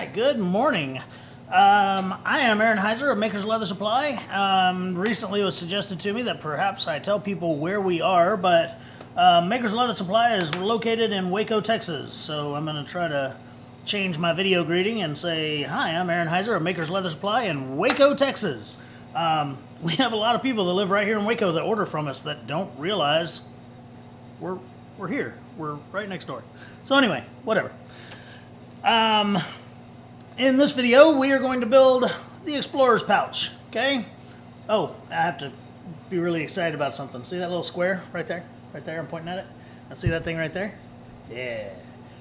right, good morning. I am Aaron Heiser of Maker's Leather Supply. Recently it was suggested to me that perhaps I tell people where we are, but Maker's Leather Supply is located in Waco, Texas. So I'm going to try to change my video greeting and say, hi, I'm Aaron Heiser of Maker's Leather Supply in Waco, Texas. We have a lot of people that live right here in Waco that order from us that don't realize we're here. We're right next door. So anyway, whatever. In this video, we are going to build the Explorer's pouch, okay? Oh, I have to be really excited about something. See that little square right there? Right there, I'm pointing at it. And see that thing right there? Yeah.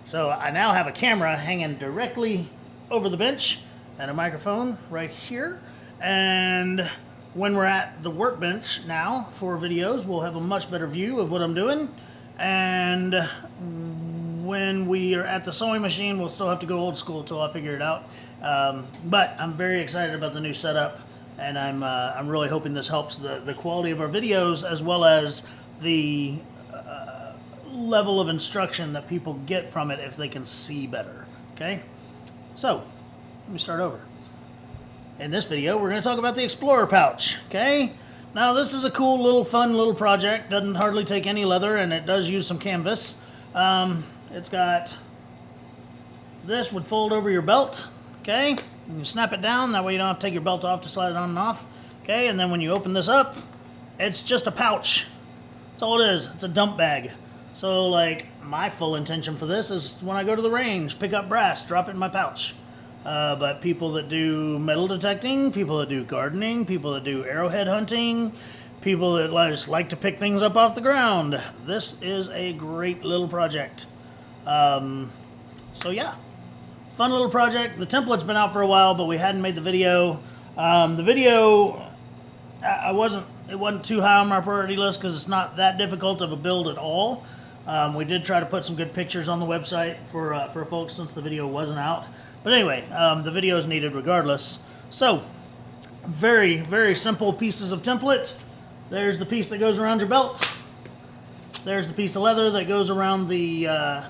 So I now have a camera hanging directly over the bench and a microphone right here. And when we're at the workbench now for videos, we'll have a much better view of what I'm doing. And when we are at the sewing machine, we'll still have to go old school until I figure it out. But I'm very excited about the new setup, and I'm really hoping this helps the quality of our videos as well as the level of instruction that people get from it if they can see better. Okay, so let me start over. In this video, we're going to talk about the Explorer pouch. Okay, now this is a cool little fun little project. Doesn't hardly take any leather, and it does use some canvas. It's got, this would fold over your belt, okay? You snap it down, that way you don't have to take your belt off to slide it on and off, okay? And then when you open this up, it's just a pouch. That's all it is, it's a dump bag. So like, my full intention for this is when I go to the range, pick up brass, drop it in my pouch. But people that do metal detecting, people that do gardening, people that do arrowhead hunting, people that just like to pick things up off the ground, this is a great little project. So yeah, fun little project. The template's been out for a while, but we hadn't made the video. The video, it wasn't too high on my priority list because it's not that difficult of a build at all. We did try to put some good pictures on the website for folks since the video wasn't out. But anyway, the video is needed regardless. So, very, very simple pieces of template. There's the piece that goes around your belt. There's the piece of leather that goes around the,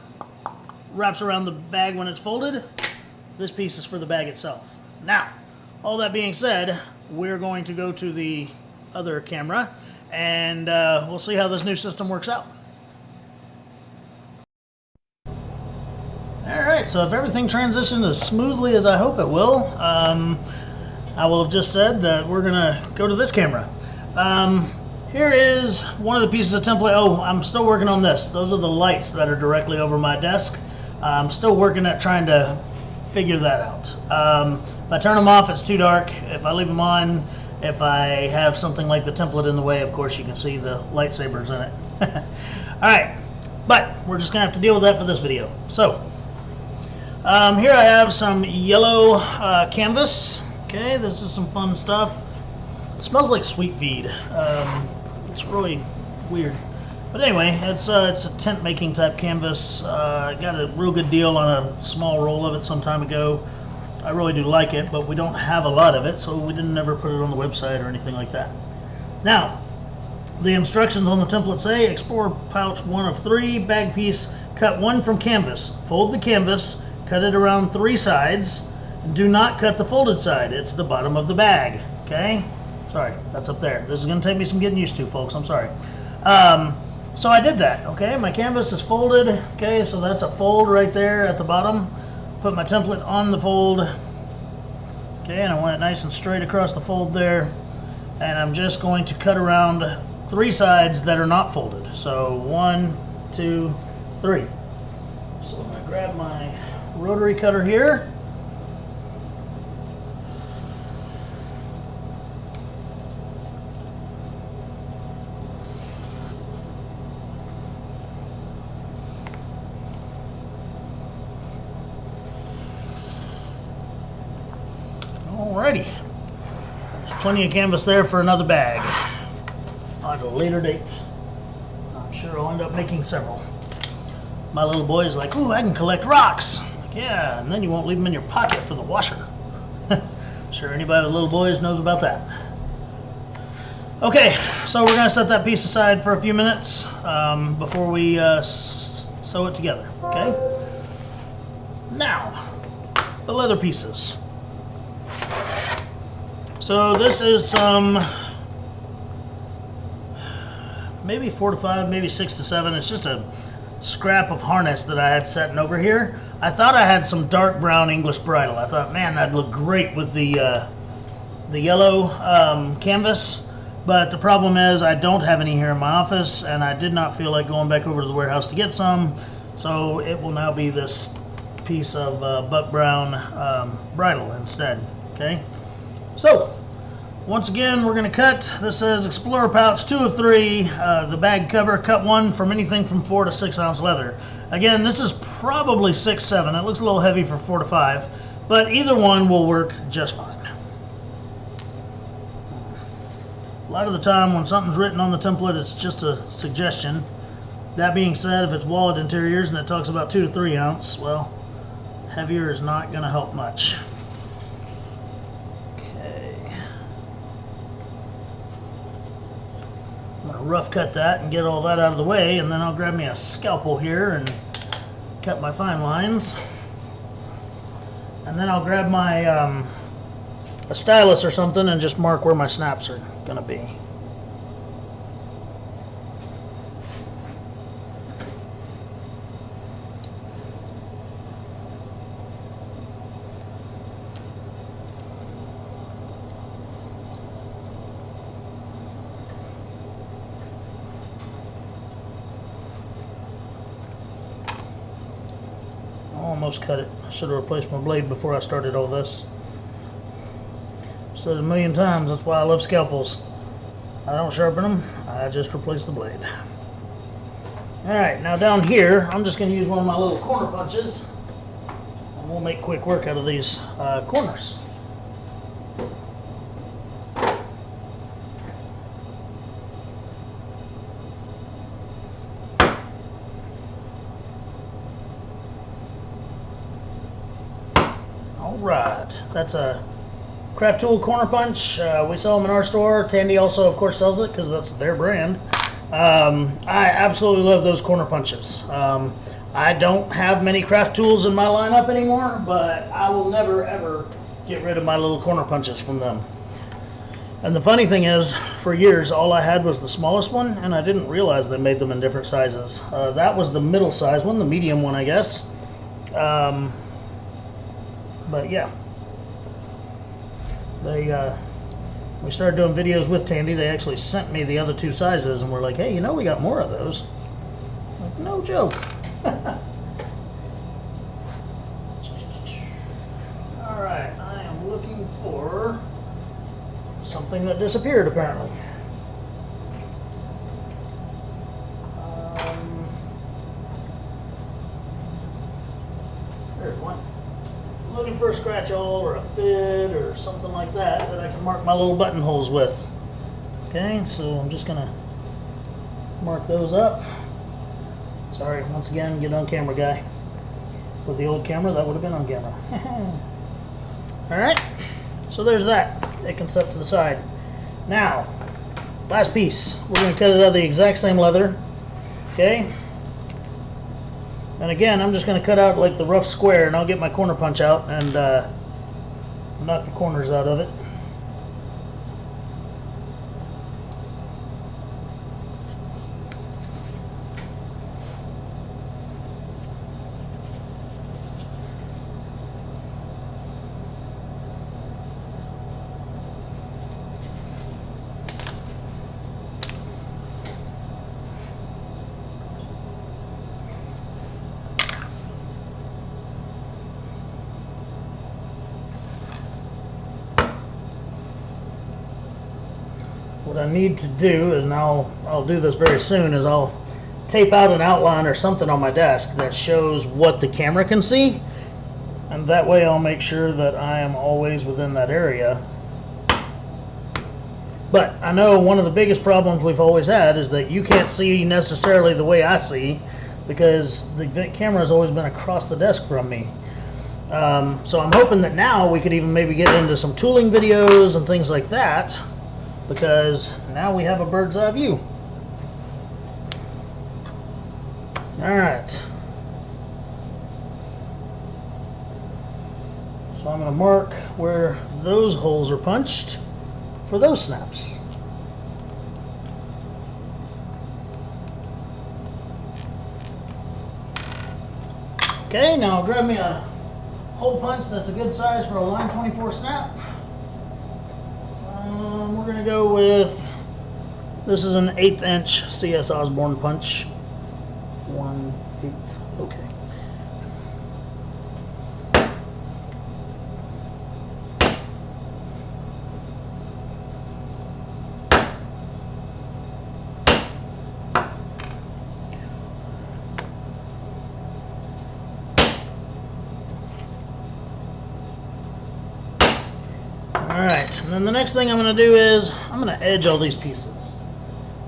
wraps around the bag when it's folded. This piece is for the bag itself. Now, all that being said, we're going to go to the other camera and we'll see how this new system works out. Alright, so if everything transitions as smoothly as I hope it will, I will have just said that we're going to go to this camera. Here is one of the pieces of template. Oh, I'm still working on this. Those are the lights that are directly over my desk. I'm still working at trying to figure that out. If I turn them off, it's too dark. If I leave them on, if I have something like the template in the way, of course you can see the lightsabers in it. Alright, but we're just going to have to deal with that for this video. So, here I have some yellow canvas. Okay, this is some fun stuff. It smells like sweet feed. It's really weird. But anyway, it's a tent making type canvas. I got a real good deal on a small roll of it some time ago. I really do like it, but we don't have a lot of it, so we didn't ever put it on the website or anything like that. Now, the instructions on the template say, Explorer pouch 1 of 3, bag piece, cut 1 from canvas. Fold the canvas, cut it around 3 sides, and do not cut the folded side. It's the bottom of the bag, okay? Sorry, that's up there. This is going to take me some getting used to, folks. I'm sorry. So I did that, okay? My canvas is folded, okay? So that's a fold right there at the bottom. Put my template on the fold, okay? And I want it nice and straight across the fold there. And I'm just going to cut around 3 sides that are not folded. So 1, 2, 3. So I'm going to grab my rotary cutter here. Alrighty, there's plenty of canvas there for another bag on a later date. I'm sure I'll end up making several. My little boy is like, ooh, I can collect rocks. Like, yeah, and then you won't leave them in your pocket for the washer. Sure anybody with little boys knows about that. Okay, so we're going to set that piece aside for a few minutes before we sew it together, okay? Now, the leather pieces. So this is some maybe 4 to 5, maybe 6 to 7. It's just a scrap of harness that I had setting over here. I thought I had some dark brown English bridle. I thought, man, that'd look great with the yellow canvas. But the problem is I don't have any here in my office, and I did not feel like going back over to the warehouse to get some. So it will now be this piece of buck brown bridle instead. Okay. So once again, we're going to cut. This says Explorer pouch 2 of 3. The bag cover, cut 1 from anything from 4 to 6 ounce leather. Again, this is probably 6/7. It looks a little heavy for 4 to 5, but either one will work just fine. A lot of the time when something's written on the template, it's just a suggestion. That being said, if it's wallet interiors and it talks about 2 to 3 ounce, well, heavier is not going to help much. I'm going to rough cut that and get all that out of the way, and then I'll grab me a scalpel here and cut my fine lines. And then I'll grab my a stylus or something and just mark where my snaps are going to be. Almost cut it. I should have replaced my blade before I started all this. I've said it a million times, that's why I love scalpels. I don't sharpen them, I just replace the blade. Alright, now down here, I'm just going to use one of my little corner punches, and we'll make quick work out of these corners. Alright, that's a Craft Tool corner punch. We sell them in our store. Tandy also, of course, sells it because that's their brand. I absolutely love those corner punches. I don't have many craft tools in my lineup anymore, but I will never ever get rid of my little corner punches from them. And the funny thing is, for years, all I had was the smallest one, and I didn't realize they made them in different sizes. That was the middle size one, the medium one, I guess. But yeah, we started doing videos with Tandy. They actually sent me the other 2 sizes, and we're like, hey, you know, we got more of those. Like, no joke. All right, I am looking for something that disappeared apparently. There's one. Looking for a scratch all or a fit or something like that that I can mark my little buttonholes with. Okay, so I'm just gonna mark those up. Sorry, once again, get on camera guy. With the old camera, that would have been on camera. Alright, so there's that. It can step to the side. Now, last piece. We're gonna cut it out of the exact same leather. Okay. And again, I'm just going to cut out like the rough square, and I'll get my corner punch out and knock the corners out of it. What I need to do is, and I'll do this very soon, is I'll tape out an outline or something on my desk that shows what the camera can see, and that way I'll make sure that I am always within that area. But I know one of the biggest problems we've always had is that you can't see necessarily the way I see, because the camera has always been across the desk from me. So I'm hoping that now we could even maybe get into some tooling videos and things like that, because now we have a bird's eye view. Alright. So I'm going to mark where those holes are punched for those snaps. Okay, now I'll grab me a hole punch that's a good size for a line 24 snap. We're going to go with, this is an 1/8 inch CS Osborne punch. 1/8, okay. Alright, and then the next thing I'm going to do is I'm going to edge all these pieces.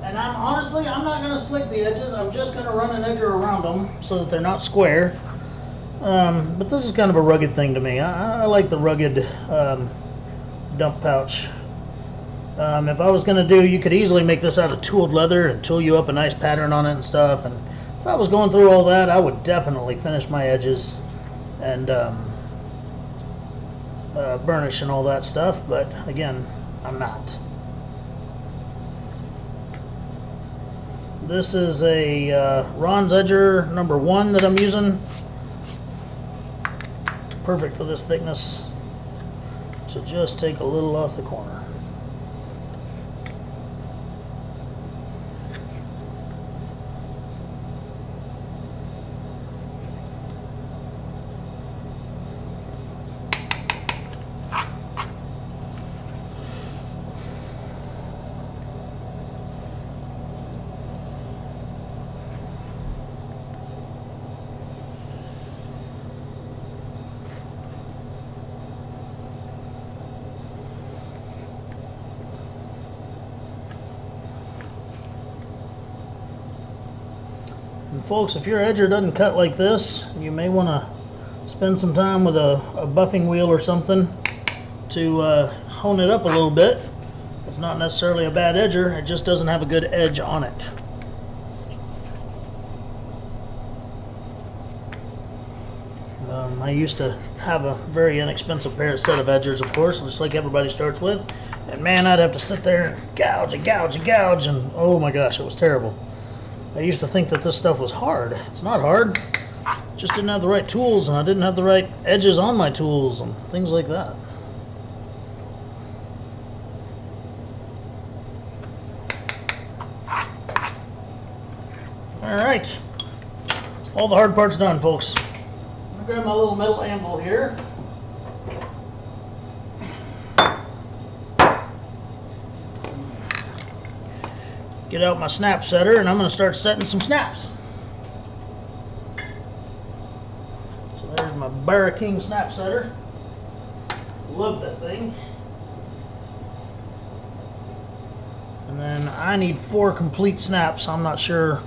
And I'm not going to slick the edges. I'm just going to run an edger around them so that they're not square. But this is kind of a rugged thing to me. I like the rugged dump pouch. If I was going to do, you could easily make this out of tooled leather and tool you up a nice pattern on it and stuff. And if I was going through all that, I would definitely finish my edges and burnish and all that stuff, but again, I'm not. This is a Ron's Edger number 1 that I'm using. Perfect for this thickness. So just take a little off the corner. And folks, if your edger doesn't cut like this, you may want to spend some time with a buffing wheel or something to hone it up a little bit. It's not necessarily a bad edger, it just doesn't have a good edge on it. I used to have a very inexpensive set of edgers, of course, just like everybody starts with. And man, I'd have to sit there and gouge and gouge and gouge, and oh my gosh, it was terrible. I used to think that this stuff was hard. It's not hard. Just didn't have the right tools, and I didn't have the right edges on my tools and things like that. Alright. All the hard parts done, folks. I'm gonna grab my little metal anvil here. Get out my snap setter, and I'm going to start setting some snaps. So there's my Barra King snap setter. Love that thing. And then I need 4 complete snaps. I'm not sure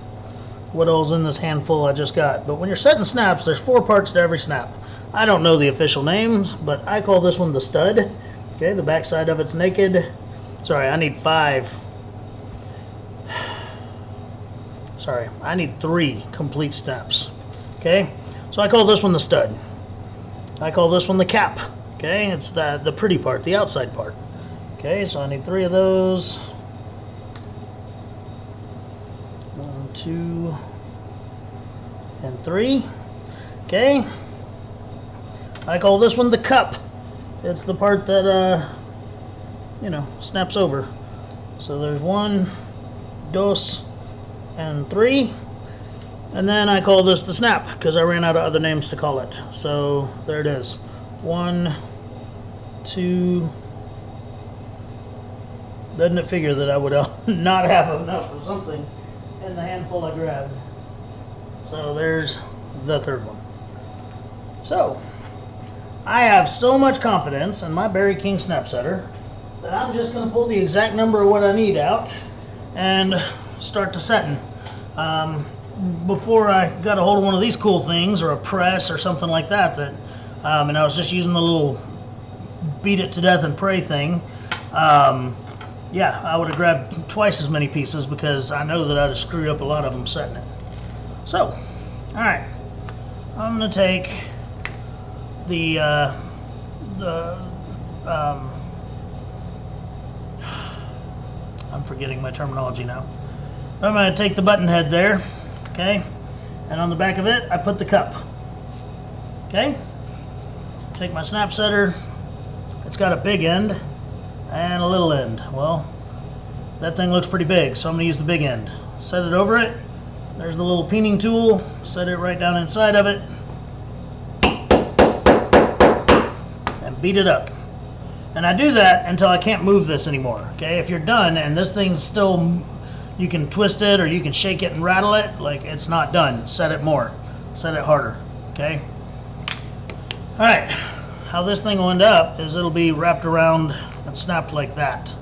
what all's in this handful I just got. But when you're setting snaps, there's 4 parts to every snap. I don't know the official names, but I call this one the stud. Okay, the back side of it's naked. Sorry, I need 5. Sorry, I need 3 complete snaps. Okay, so I call this one the stud. I call this one the cap. Okay, it's the pretty part, the outside part. Okay, so I need 3 of those. 1, 2, and 3. Okay, I call this one the cup. It's the part that you know, snaps over. So there's 1, 2, and 3, and then I call this the snap because I ran out of other names to call it. So there it is. 1, 2. Doesn't it figure that I would not have enough of something in the handful I grabbed? So there's the 3rd one. So I have so much confidence in my Barra King snap setter that I'm just going to pull the exact number of what I need out and start to setting. Before I got a hold of one of these cool things or a press or something like that, and I was just using the little beat it to death and pray thing, yeah, I would have grabbed twice as many pieces because I know that I'd have screwed up a lot of them setting it. So, alright, I'm going to take the the I'm forgetting my terminology now. I'm going to take the button head there, okay, and on the back of it I put the cup. Okay, take my snap setter. It's got a big end and a little end. Well, that thing looks pretty big, so I'm going to use the big end. Set it over it. There's the little peening tool. Set it right down inside of it and beat it up. And I do that until I can't move this anymore. Okay, if you're done and this thing's still, you can twist it or you can shake it and rattle it, like it's not done. Set it more, set it harder. Okay. All right, how this thing will end up is it'll be wrapped around and snapped like that.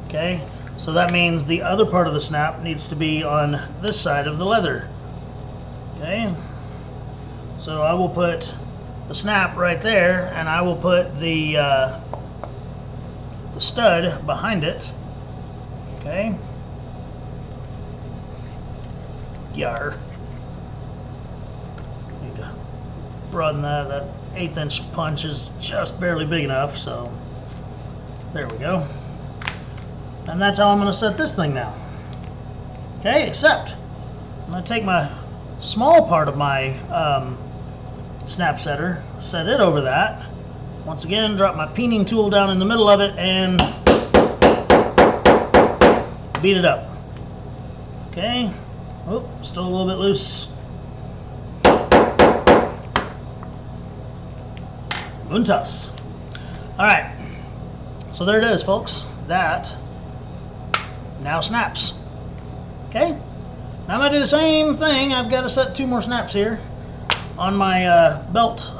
Okay, so that means the other part of the snap needs to be on this side of the leather. Okay, so I will put the snap right there, and I will put the stud behind it. Okay, yar. Need to broaden that. That 1/8 inch punch is just barely big enough, so there we go. And that's how I'm going to set this thing now. Okay, except I'm going to take my small part of my snap setter, set it over that. Once again, drop my peening tool down in the middle of it and beat it up. Okay, oh, still a little bit loose. Untas. All right, so there it is, folks. That now snaps. Okay, now I'm gonna do the same thing. I've got to set 2 more snaps here on my belt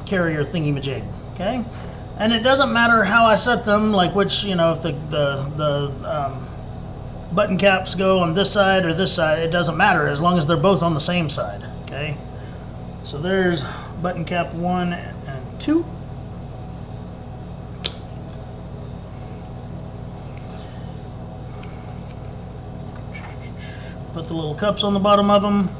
carrier thingy-majig. Okay, and it doesn't matter how I set them, like which, you know, if the button caps go on this side or this side, it doesn't matter as long as they're both on the same side. Okay, so there's button cap 1 and 2. Put the little cups on the bottom of them.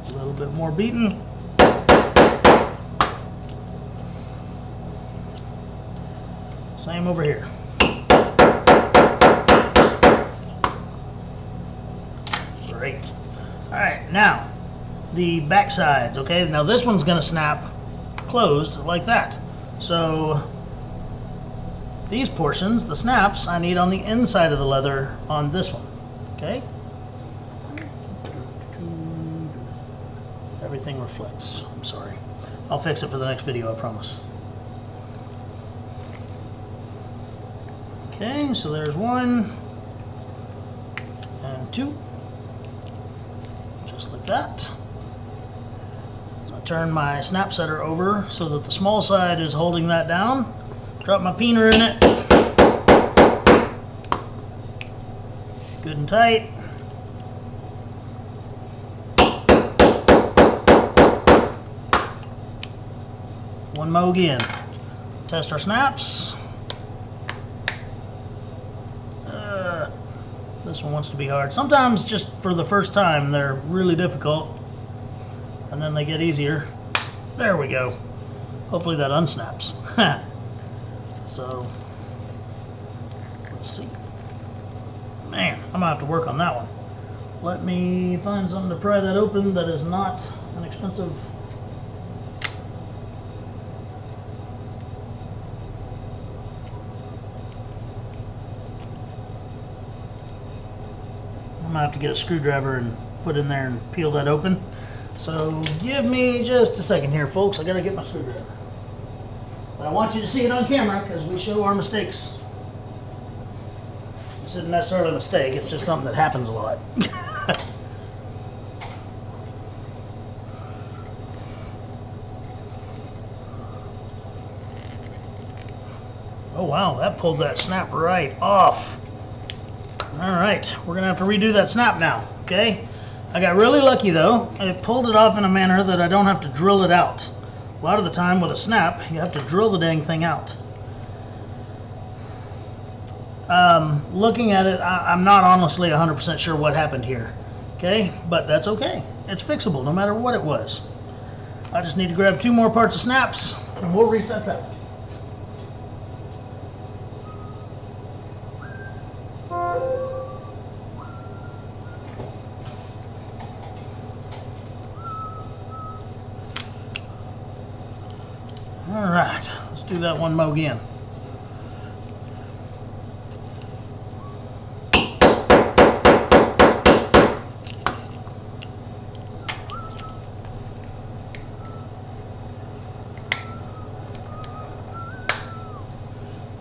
A little bit more beaten. Same over here. Great. All right, now the back sides. Okay, now this one's going to snap closed like that. So these portions, the snaps, I need on the inside of the leather on this one. Okay. Everything reflects. I'm sorry. I'll fix it for the next video, I promise. Okay, so there's 1 and 2. Just like that. I turn my snap setter over so that the small side is holding that down. Drop my peener in it. Good and tight. One mo again. Test our snaps. This one wants to be hard. Sometimes just for the first time they're really difficult, and then they get easier. There we go. Hopefully that unsnaps. So let's see. Man, I'm gonna have to work on that one. Let me find something to pry that open that is not an expensive. I'm gonna have to get a screwdriver and put in there and peel that open. So give me just a second here, folks. I gotta get my screwdriver. But I want you to see it on camera because we show our mistakes. This isn't necessarily a mistake, it's just something that happens a lot. Oh wow, that pulled that snap right off. Alright, we're gonna have to redo that snap now, okay? I got really lucky though. It pulled it off in a manner that I don't have to drill it out. A lot of the time with a snap, you have to drill the dang thing out. Looking at it, I'm not honestly 100% sure what happened here. Okay, but that's okay. It's fixable no matter what it was. I just need to grab 2 more parts of snaps and we'll reset that. All right, let's do that one more again.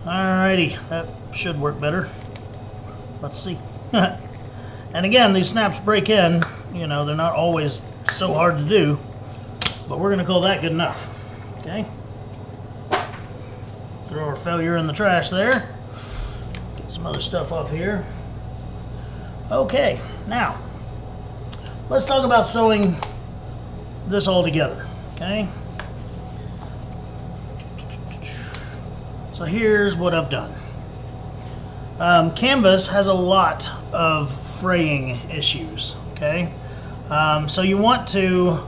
Alrighty, that should work better. Let's see. And again, these snaps break in. You know, they're not always so hard to do, but we're gonna call that good enough. Okay. Throw our failure in the trash there. Get some other stuff off here. Okay, now let's talk about sewing this all together. Okay. So here's what I've done. Canvas has a lot of fraying issues, okay? So you want to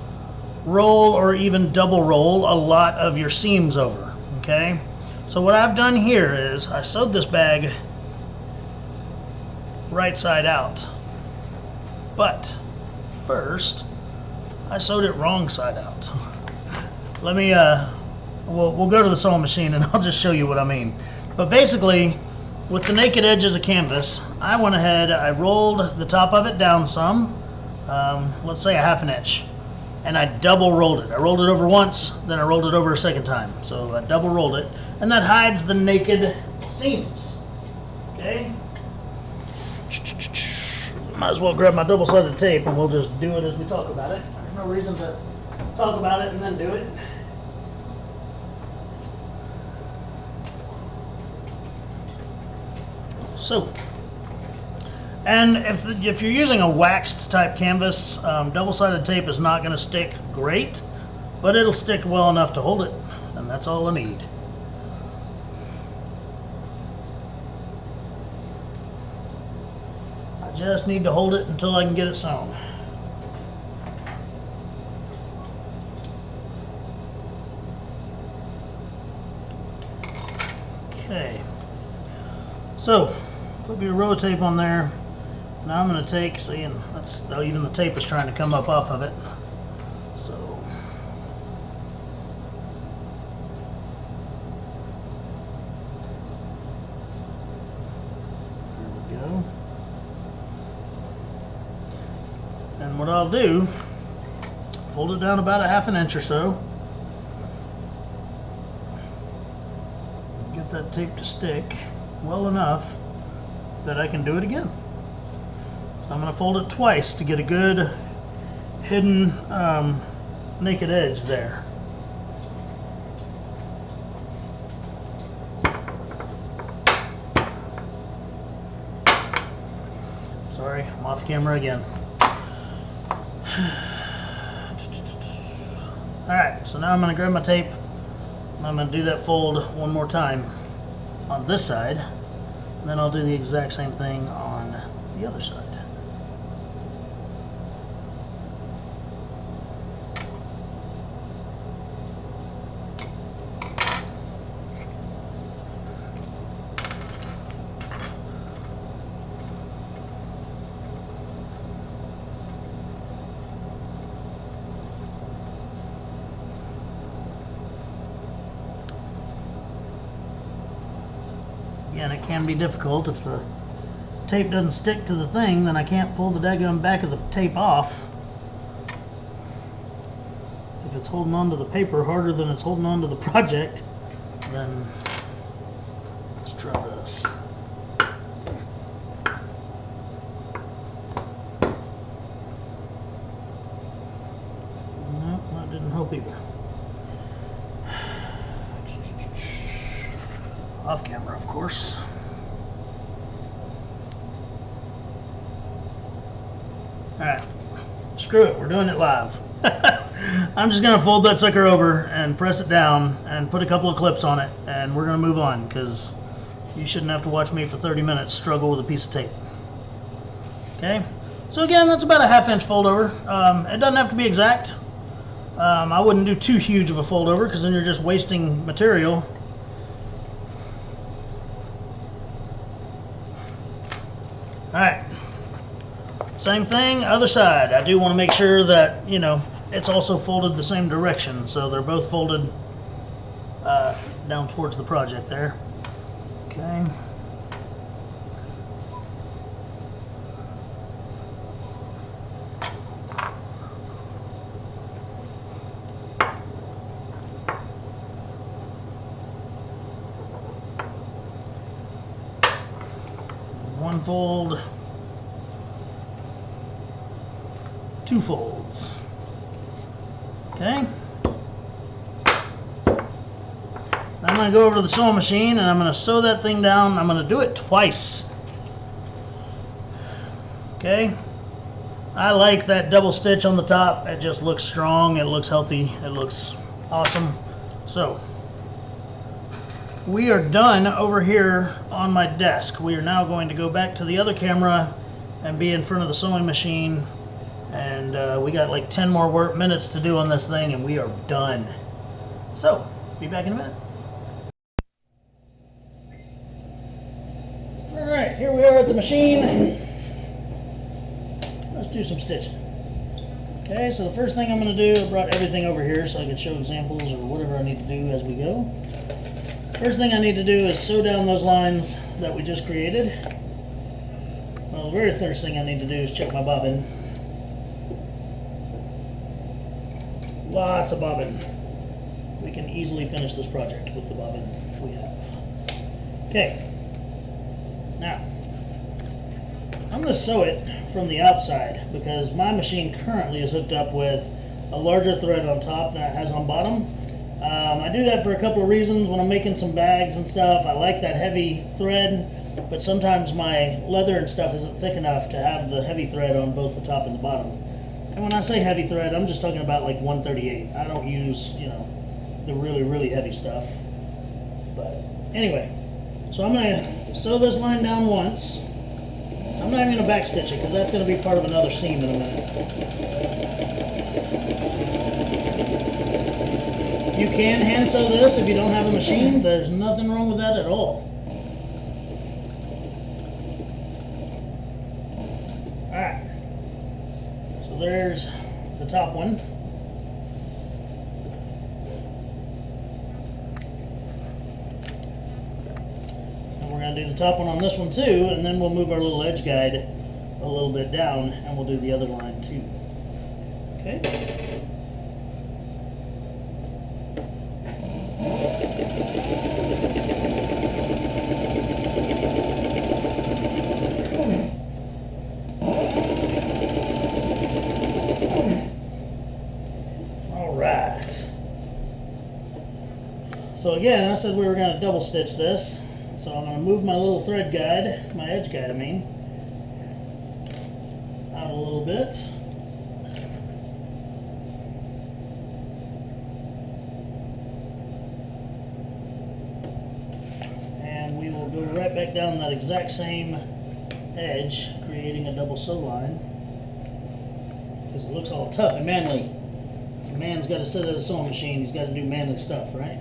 roll or even double roll a lot of your seams over, okay? So what I've done here is I sewed this bag right side out, but first I sewed it wrong side out. Let me we'll go to the sewing machine and I'll just show you what I mean. But basically, with the naked edges of canvas, I went ahead, I rolled the top of it down some, let's say a ½ inch, and I double rolled it. I rolled it over once, then I rolled it over a second time. So I double rolled it, and that hides the naked seams. Okay? Might as well grab my double-sided tape and we'll just do it as we talk about it. There's no reason to talk about it and then do it. So, and if you're using a waxed type canvas, double-sided tape is not going to stick great, but it'll stick well enough to hold it, and that's all I need. I just need to hold it until I can get it sewn. Okay, so put your row of tape on there. Now I'm going to take, see, and that's even the tape is trying to come up off of it. So there we go. And what I'll do, fold it down about a ½ inch or so. Get that tape to stick well enough that I can do it again. So I'm going to fold it twice to get a good hidden naked edge there. Sorry, I'm off camera again. Alright, so now I'm going to grab my tape and I'm going to do that fold one more time on this side, and then I'll do the exact same thing on the other side. Again, it can be difficult. If the tape doesn't stick to the thing, then I can't pull the daggum back of the tape off. If it's holding on to the paper harder than it's holding on to the project, then let's try this. No, that didn't help either. Off camera, of course. Alright, screw it, we're doing it live. I'm just going to fold that sucker over and press it down and put a couple of clips on it, and we're going to move on, because you shouldn't have to watch me for 30 minutes struggle with a piece of tape. Okay, So again, that's about a 1/2 inch fold over. It doesn't have to be exact. I wouldn't do too huge of a fold over because then you're just wasting material. Alright, same thing, other side. I do want to make sure that, you know, it's also folded the same direction, so they're both folded down towards the project there. Okay. One fold, two folds. Okay. I'm going to go over to the sewing machine and I'm going to sew that thing down. I'm going to do it twice. Okay. I like that double stitch on the top. It just looks strong. It looks healthy. It looks awesome. So we are done over here on my desk. We are now going to go back to the other camera and be in front of the sewing machine. And we got like 10 more minutes to do on this thing and we are done. So, be back in a minute. Alright, here we are at the machine. Let's do some stitching. Okay, so the first thing I'm going to do, I brought everything over here so I can show examples or whatever I need to do as we go. First thing I need to do is sew down those lines that we just created. Well, the very first thing I need to do is check my bobbin. Lots of bobbin. We can easily finish this project with the bobbin we have. Okay. Now, I'm going to sew it from the outside because my machine currently is hooked up with a larger thread on top than it has on bottom. I do that for a couple of reasons. When I'm making some bags and stuff, I like that heavy thread, but sometimes my leather and stuff isn't thick enough to have the heavy thread on both the top and the bottom. And when I say heavy thread, I'm just talking about like 138. I don't use, you know, the really, really heavy stuff. But anyway, so I'm going to sew this line down once. I'm not even going to back stitch it because that's going to be part of another seam in a minute. You can hand sew this if you don't have a machine. There's nothing wrong with that at all. Alright. So there's the top one. And we're going to do the top one on this one too, and then we'll move our little edge guide a little bit down and we'll do the other line too. Okay. Alright. So again, I said we were going to double stitch this. So I'm going to move my little thread guide, my edge guide I mean, out a little bit. Go right back down that exact same edge, creating a double sew line because it looks all tough and manly. If a man's got to sit at a sewing machine, he's got to do manly stuff, right?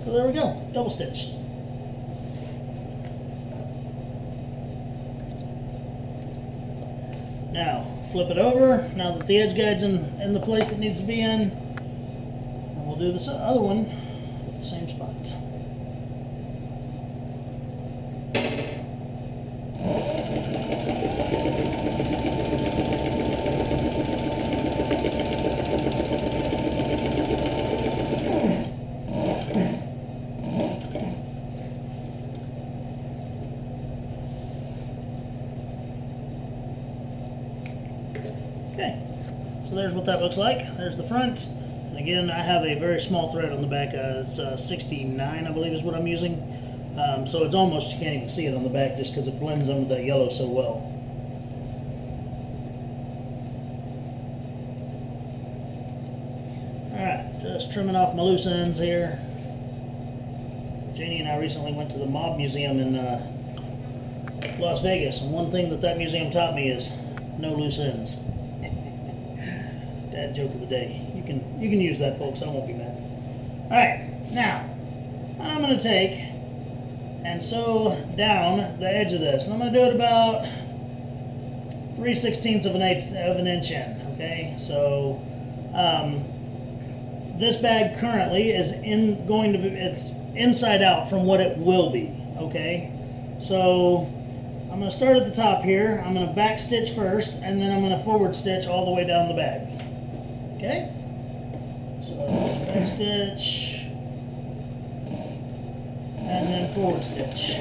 So there we go, double stitch. Now, flip it over, now that the edge guide's in the place it needs to be in, and we'll do this other one at the same spot. Okay, so there's what that looks like. There's the front. And again, I have a very small thread on the back. It's 69, I believe is what I'm using. So it's almost, you can't even see it on the back just because it blends in with that yellow so well. Alright, just trimming off my loose ends here. Janie and I recently went to the Mob Museum in Las Vegas, and one thing that museum taught me is no loose ends. Dad joke of the day. You can use that, folks. I won't be mad. Alright, now I'm going to take and sew down the edge of this, and I'm going to do it about 3/16 of an inch in. Okay, so this bag currently is it's inside out from what it will be. Okay, so I'm going to start at the top here. I'm going to back stitch first, and then I'm going to forward stitch all the way down the bag. Okay, so back stitch and then forward stitch.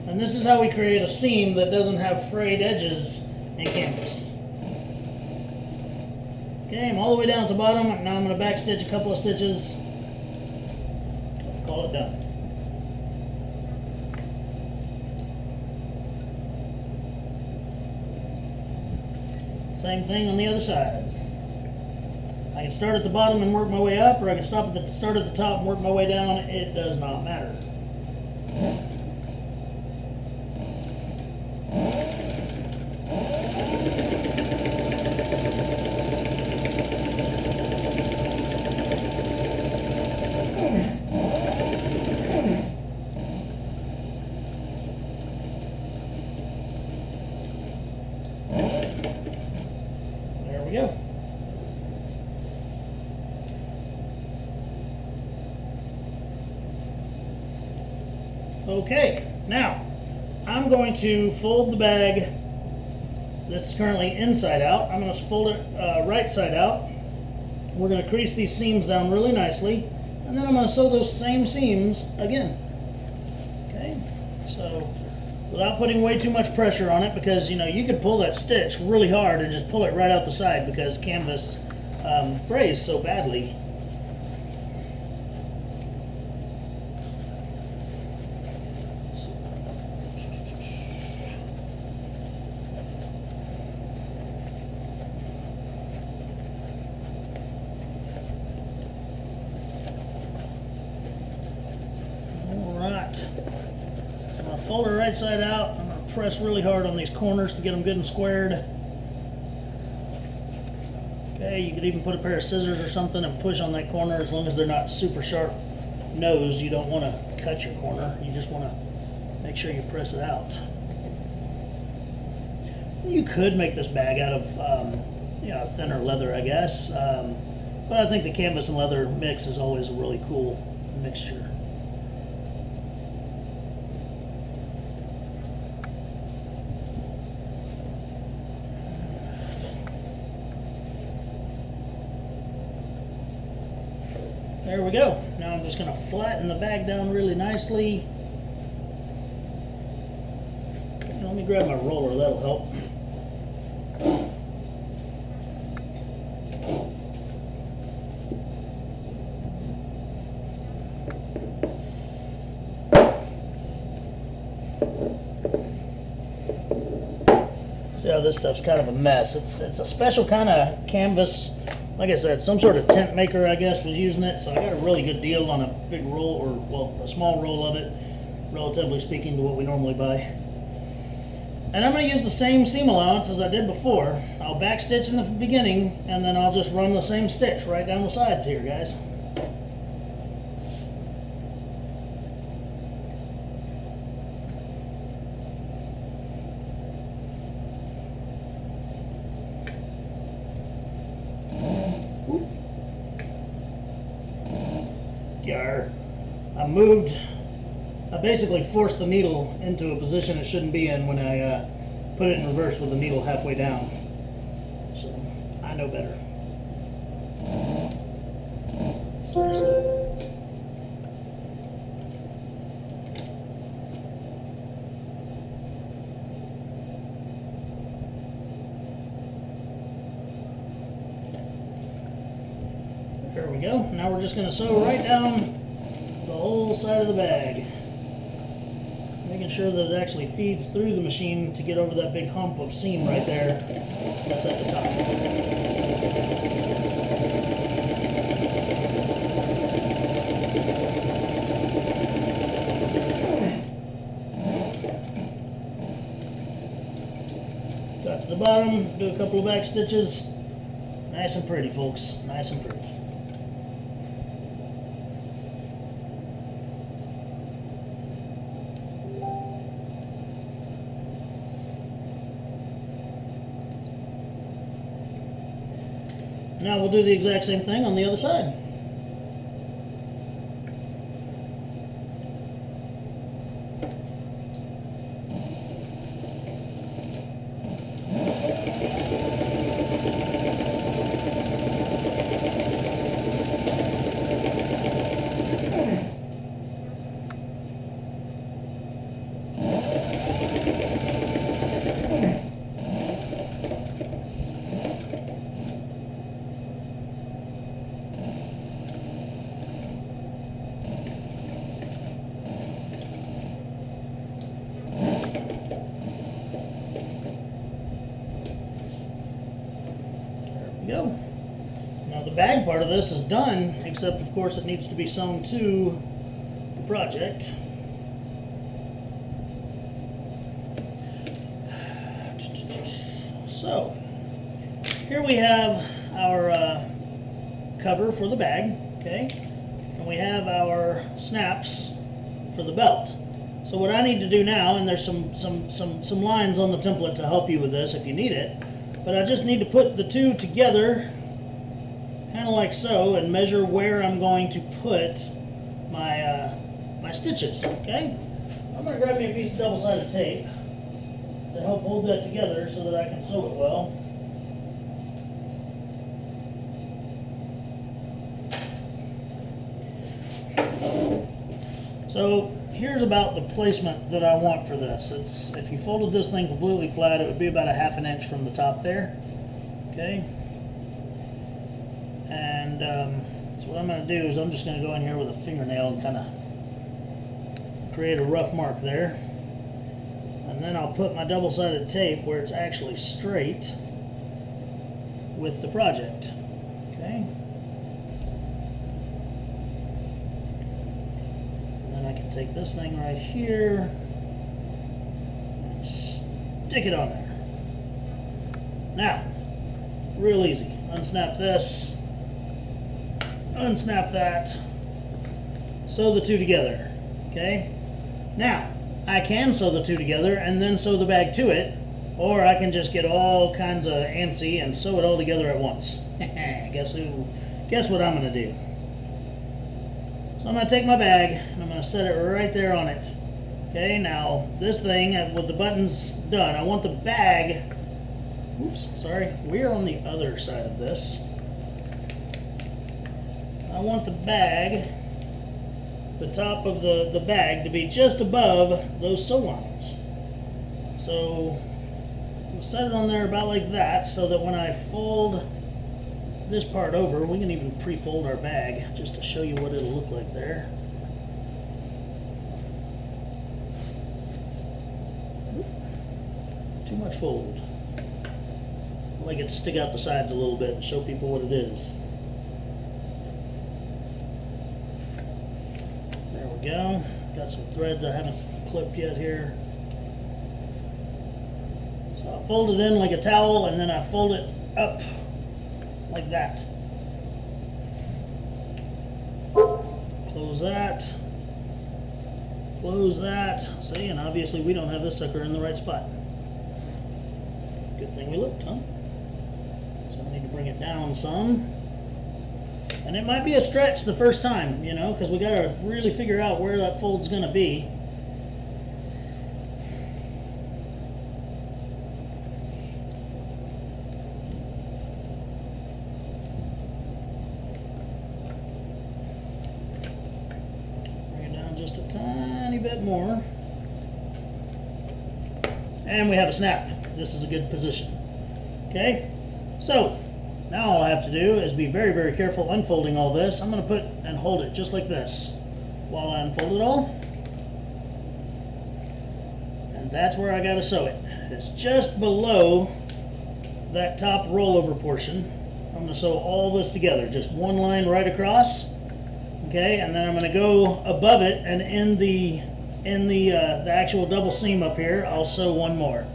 And this is how we create a seam that doesn't have frayed edges in canvas. Okay, I'm all the way down at the bottom. Now I'm going to back stitch a couple of stitches. Call it done. Same thing on the other side. I can start at the bottom and work my way up, or I can start at the top and work my way down. It does not matter. There we go. Okay, now I'm going to fold the bag. This is currently inside out. I'm going to fold it right side out. We're going to crease these seams down really nicely, and then I'm going to sew those same seams again. Okay, so without putting way too much pressure on it, because you could pull that stitch really hard and just pull it right out the side because canvas frays so badly. I'm going to fold it right side out. I'm going to press really hard on these corners to get them good and squared. Okay, you could even put a pair of scissors or something and push on that corner. As long as they're not super sharp nosed, you don't want to cut your corner. You just want to make sure you press it out. You could make this bag out of thinner leather, I guess, but I think the canvas and leather mix is always a really cool mixture. There we go. Now I'm just going to flatten the bag down really nicely. Let me grab my roller, that'll help. See how this stuff's kind of a mess. It's a special kind of canvas. Like I said, some sort of tent maker, I guess, was using it, so I got a really good deal on a big roll, or, well, a small roll of it, relatively speaking to what we normally buy. And I'm going to use the same seam allowance as I did before. I'll back stitch in the beginning, and then I'll just run the same stitch right down the sides here, guys. I basically forced the needle into a position it shouldn't be in when I put it in reverse with the needle halfway down. So, I know better. Seriously. There we go. Now we're just going to sew right down the whole side of the bag, making sure that it actually feeds through the machine to get over that big hump of seam right there that's at the top. Got to the bottom, do a couple of back stitches. Nice and pretty, folks. Nice and pretty. Now we'll do the exact same thing on the other side. Go. Now the bag part of this is done, except of course it needs to be sewn to the project. So here we have our cover for the bag, okay, and we have our snaps for the belt. So what I need to do now, and there's some lines on the template to help you with this if you need it. But I just need to put the two together, kind of like so, and measure where I'm going to put my my stitches. Okay, I'm going to grab me a piece of double-sided tape to help hold that together so that I can sew it well. So here's about the placement that I want for this. It's, if you folded this thing completely flat, it would be about a ½ inch from the top there. Okay. And so what I'm going to do is I'm just going to go in here with a fingernail and kind of create a rough mark there. And then I'll put my double-sided tape where it's actually straight with the project. Okay. Take this thing right here and stick it on there. Now, real easy. Unsnap this, unsnap that, sew the two together. Okay? Now, I can sew the two together and then sew the bag to it, or I can just get all kinds of antsy and sew it all together at once. Guess what I'm going to do? So I'm going to take my bag and I'm going to set it right there on it. Okay, now this thing with the buttons done, I want the bag, oops, sorry, we're on the other side of this. I want the bag, the top of the bag to be just above those sew lines. So we'll set it on there about like that so that when I fold this part over, we can even pre-fold our bag just to show you what it'll look like there. Too much fold. I like it to stick out the sides a little bit and show people what it is. There we go. Got some threads I haven't clipped yet here. So I fold it in like a towel and then I fold it up like that. Close that. Close that. See, and obviously we don't have this sucker in the right spot. Good thing we looked, huh? So I need to bring it down some. And it might be a stretch the first time, you know, because we got to really figure out where that fold's going to be. Just a tiny bit more, and we have a snap. This is a good position. Okay, so Now all I have to do is be very, very careful unfolding all this. I'm going to put and hold it just like this while I unfold it all. And that's where I got to sew it. It's just below that top rollover portion. I'm going to sew all this together, just one line right across. Okay, and then I'm going to go above it, and in the actual double seam up here, I'll sew one more.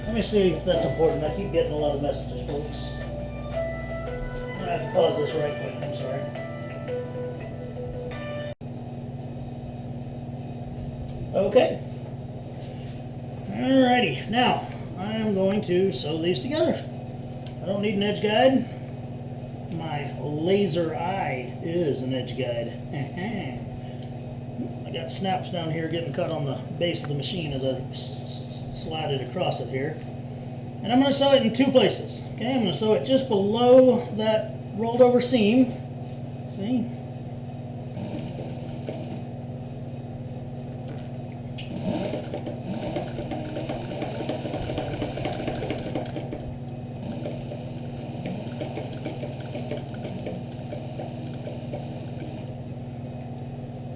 Let me see if that's important. I keep getting a lot of messages, folks. I have to pause this right quick. I'm sorry. Okay. Alrighty. Now I am going to sew these together. I don't need an edge guide. My laser eye is an edge guide. I got snaps down here getting cut on the base of the machine as I slide it across it here. And I'm going to sew it in two places. Okay, I'm going to sew it just below that rolled over seam. See?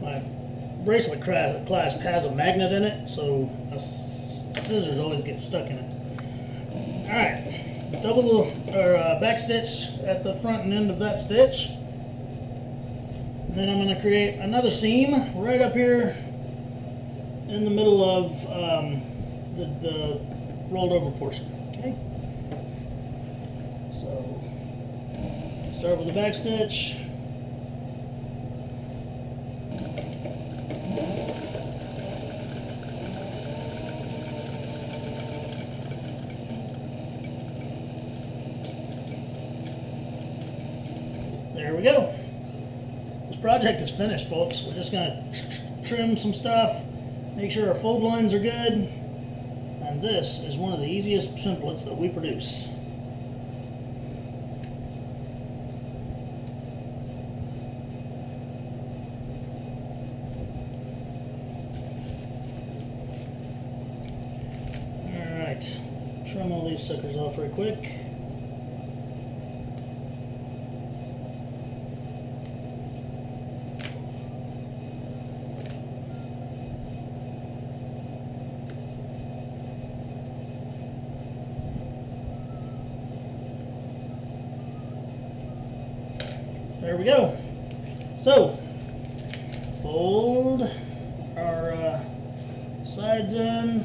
My bracelet clasp has a magnet in it, so scissors always get stuck in it. Alright, double or back stitch at the front and end of that stitch. And then I'm going to create another seam right up here in the middle of the rolled over portion. Okay. So start with the back stitch. There we go. This project is finished, folks. We're just going to trim some stuff, make sure our fold lines are good, and this is one of the easiest templates that we produce. Alright, trim all these suckers off right quick. There we go. So, fold our sides in.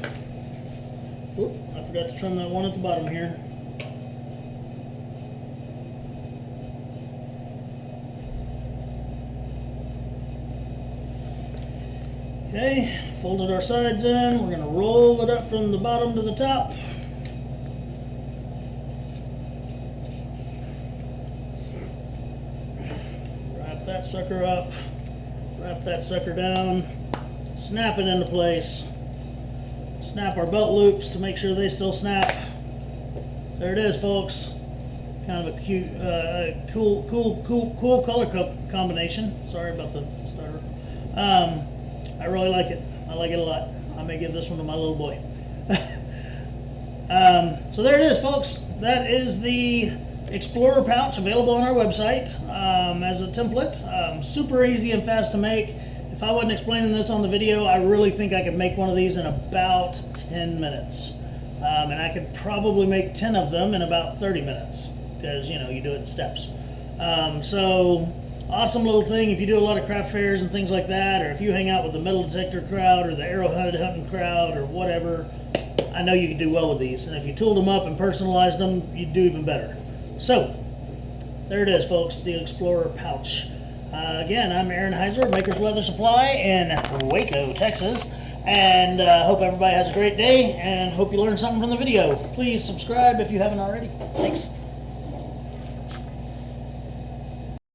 Oop, I forgot to trim that one at the bottom here. Okay, folded our sides in. We're going to roll it up from the bottom to the top. That sucker up, wrap that sucker down, snap it into place, snap our belt loops to make sure they still snap. There it is, folks. Kind of a cute, cool color combination. Sorry about the starter. I really like it. I like it a lot. I may give this one to my little boy. So there it is, folks. That is the Explorer pouch available on our website as a template. Super easy and fast to make. If I wasn't explaining this on the video, I really think I could make one of these in about 10 minutes. And I could probably make 10 of them in about 30 minutes because, you know, you do it in steps. So awesome little thing if you do a lot of craft fairs and things like that, or if you hang out with the metal detector crowd or the arrowhead hunting crowd or whatever. I know you can do well with these, and if you tooled them up and personalized them, you'd do even better. So, there it is, folks, the Explorer pouch. Again, I'm Aaron Heiser, Maker's Leather Supply in Waco, Texas, and hope everybody has a great day, and hope you learned something from the video. Please subscribe if you haven't already. Thanks.